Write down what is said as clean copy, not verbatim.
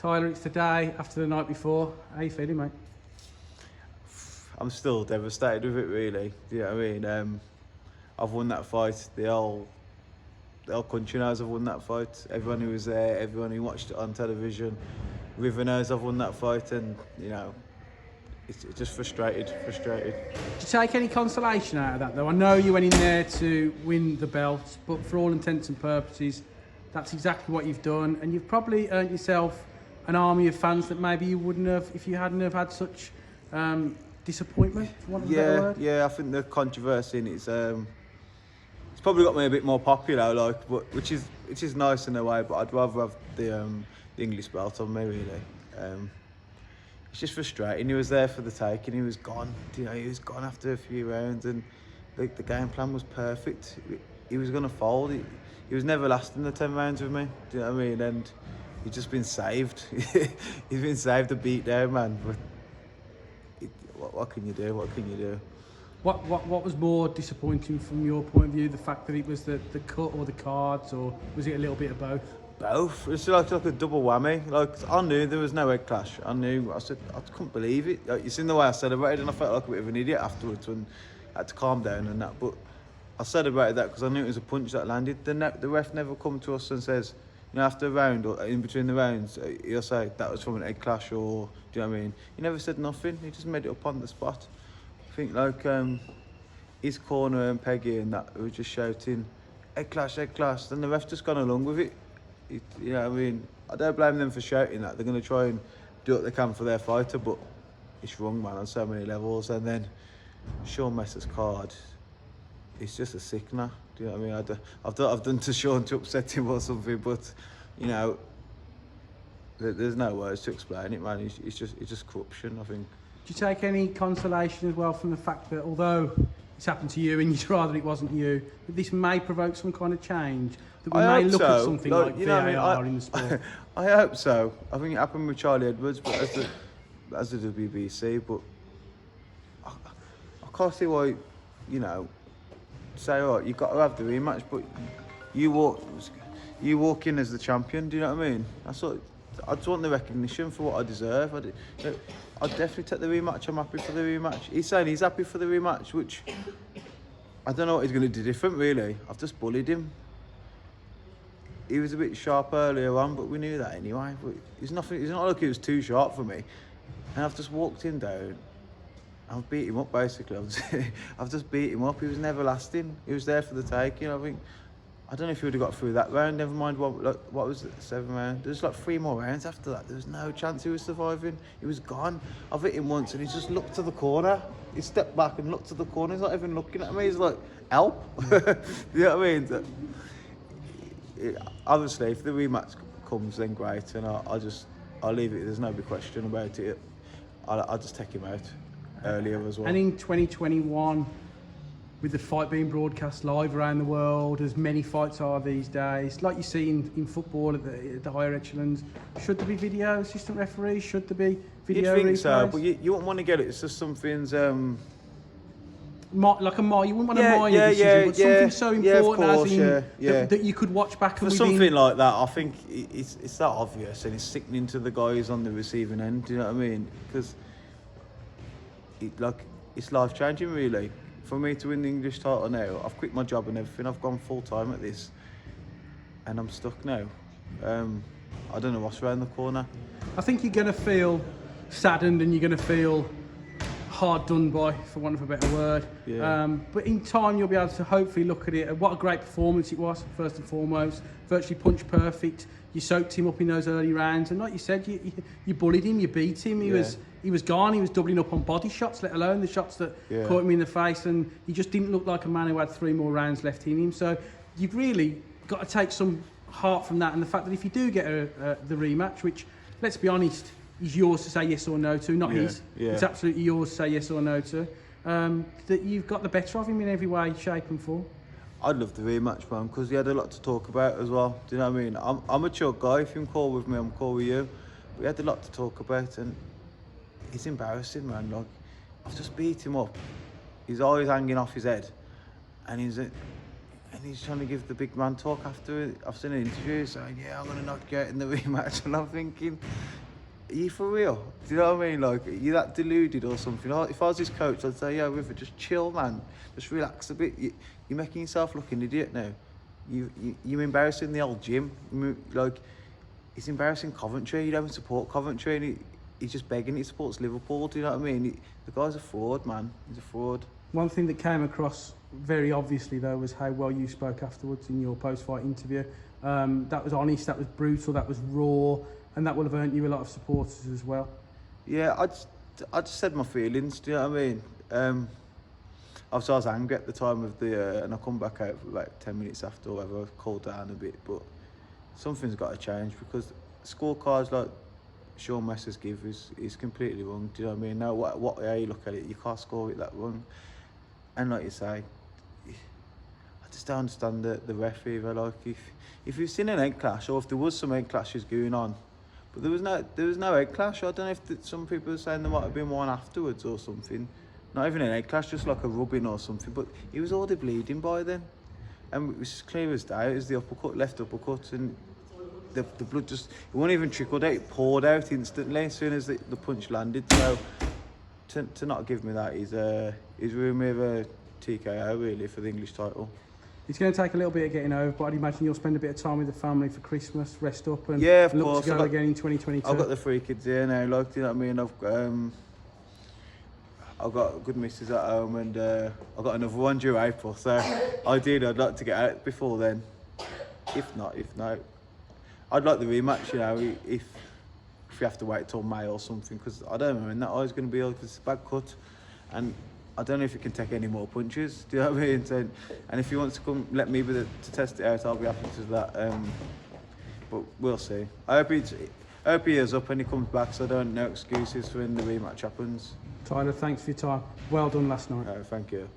Tyler, it's the day after the night before. How you feeling, mate? I'm still devastated with it, really. Do you know what I mean? I've won that fight. The whole country knows I've won that fight. Everyone who was there, everyone who watched it on television, River knows I've won that fight, and you know, it's just frustrated. Did you take any consolation out of that, though? I know you went in there to win the belt, but for all intents and purposes, that's exactly what you've done, and you've probably earned yourself an army of fans that maybe you wouldn't have if you hadn't have had such disappointment, for want of a better word. Yeah, I think the controversy in it's probably got me a bit more popular, like, but which is nice in a way. But I'd rather have the English belt on me, really. It's just frustrating. He was there for the taking. He was gone. You know, he was gone after a few rounds, and the game plan was perfect. He was going to fold. He was never lasting the 10 rounds with me. Do you know what I mean? And he's just been saved. He's been saved a beat down, man. But what can you do? What can you do? What was more disappointing from your point of view? The fact that it was the cut or the cards, or was it a little bit of both? Both. It's like a double whammy. Like, I knew there was no head clash. I said I couldn't believe it. Like, you seen the way I celebrated, and I felt like a bit of an idiot afterwards when I had to calm down and that. But I celebrated that because I knew it was a punch that landed. The ref never come to us and says, you know, after a round or in between the rounds, he'll say that was from an head clash, or do you know what I mean? He never said nothing. He just made it up on the spot. I think like his corner and Peggy and that were just shouting head clash, then the ref just gone along with it. You know what I mean? I don't blame them for shouting that. They're going to try and do what they can for their fighter, but it's wrong, man, on so many levels. And then Sean Messer's card, it's just a sickener. Do you know what I mean? I've done to Sean to upset him or something, but you know, there's no words to explain it, man. It's just corruption, I think. Do you take any consolation as well from the fact that although it's happened to you and you'd rather it wasn't you, that this may provoke some kind of change? That we may look at something like VAR in the sport? I hope so. I think it happened with Charlie Edwards, but as the WBC, but I can't see why, you know, say, all right, you've got to have the rematch, but you walk in as the champion, do you know what I mean? I just want the recognition for what I deserve. I'd definitely take the rematch. I'm happy for the rematch. He's saying he's happy for the rematch, which I don't know what he's going to do different, really. I've just bullied him. He was a bit sharp earlier on, but we knew that anyway. But it's not like he was too sharp for me. And I've just walked him down. I've beat him up, basically. I've just beat him up. He was never lasting. He was there for the taking. I don't know if he would have got through that round. Never mind what was it, 7 round. There was like 3 more rounds after that. There was no chance he was surviving. He was gone. I've hit him once, and he just looked to the corner. He stepped back and looked to the corner. He's not even looking at me. He's like, help. You know what I mean? Obviously, if the rematch comes, then great, and I'll leave it. There's no big question about it. I'll just take him out earlier as well. And in 2021, with the fight being broadcast live around the world, as many fights are these days, like you see in football at the higher echelons, should there be video assistant referees? Should there be video You'd think replays? so, but you wouldn't want to get it. It's just something's like a you wouldn't want to mire your decision, but something so important of course, that you could watch back and for something like that. I think it's that obvious, and it's sickening to the guys on the receiving end. Do you know what I mean? Because it's life changing, really. For me to win the English title now, I've quit my job and everything. I've gone full time at this, and I'm stuck now. I don't know what's around the corner. I think you're going to feel saddened, and you're going to feel hard done by, for want of a better word. Yeah. But in time, you'll be able to hopefully look at it. What a great performance it was, first and foremost. Virtually punch perfect. You soaked him up in those early rounds, and like you said, you bullied him, you beat him. He was gone. He was doubling up on body shots, let alone the shots that caught him in the face, and he just didn't look like a man who had 3 more rounds left in him. So you've really got to take some heart from that, and the fact that if you do get the rematch, which, let's be honest, is yours to say yes or no to, not his. Yeah. It's absolutely yours to say yes or no to. That you've got the better of him in every way, shape and form. I'd love the rematch, man, because he had a lot to talk about as well. Do you know what I mean? I'm a chill guy. If you're cool with me, I'm cool with you. But he had a lot to talk about, and it's embarrassing, man. Like, I've just beat him up. His eyes hanging off his head, and and he's trying to give the big man talk after it. I've seen an interview saying, yeah, I'm going to knock you out in the rematch. And I'm thinking, are you for real? Do you know what I mean? Like, are you that deluded or something? If I was his coach, I'd say, yeah, River, just chill, man. Just relax a bit. You're making yourself look an idiot now. You're embarrassing the old gym. Like, it's embarrassing Coventry. You don't support Coventry, and he's just begging. He supports Liverpool. Do you know what I mean? The guy's a fraud, man. He's a fraud. One thing that came across very obviously, though, was how well you spoke afterwards in your post-fight interview. That was honest, that was brutal, that was raw, and that will have earned you a lot of supporters as well. Yeah, I just said my feelings. Do you know what I mean? Obviously, I was angry at the time of the, and I come back out for about 10 minutes after, or whatever. I've cooled down a bit, but something's got to change because scorecards like Sean Messers give is completely wrong. Do you know what I mean? Now, what way you look at it, you can't score it that wrong. And like you say, I just don't understand the ref either. Like if you've seen an egg clash, or if there was some egg clashes going on, but there was no egg clash. I don't know if some people are saying there might have been one afterwards or something. Not even an egg clash, just like a rubbing or something. But he was already bleeding by then, and it was as clear as day. It was the uppercut, left uppercut, and the blood just, it wasn't even trickled out. It poured out instantly as soon as the punch landed. So to not give me that is ruined me of a TKO really for the English title. It's going to take a little bit of getting over, but I'd imagine you'll spend a bit of time with the family for Christmas, rest up, and yeah, of look course. to go again in 2022. I've got the 3 kids here now, like, do you know what I mean? I've got a good missus at home, and I've got another one due April, so ideally I'd like to get out before then. If not, I'd like the rematch, you know, if we have to wait till May or something, because I don't know when that eye's going to be, because it's a bad cut, and I don't know if it can take any more punches. Do you know what I mean? So, and if he wants to come, let me be to test it out, I'll be happy to do that. But we'll see. I hope he is up and he comes back, so I don't no excuses for when the rematch happens. Tyler, thanks for your time. Well done last night. Thank you.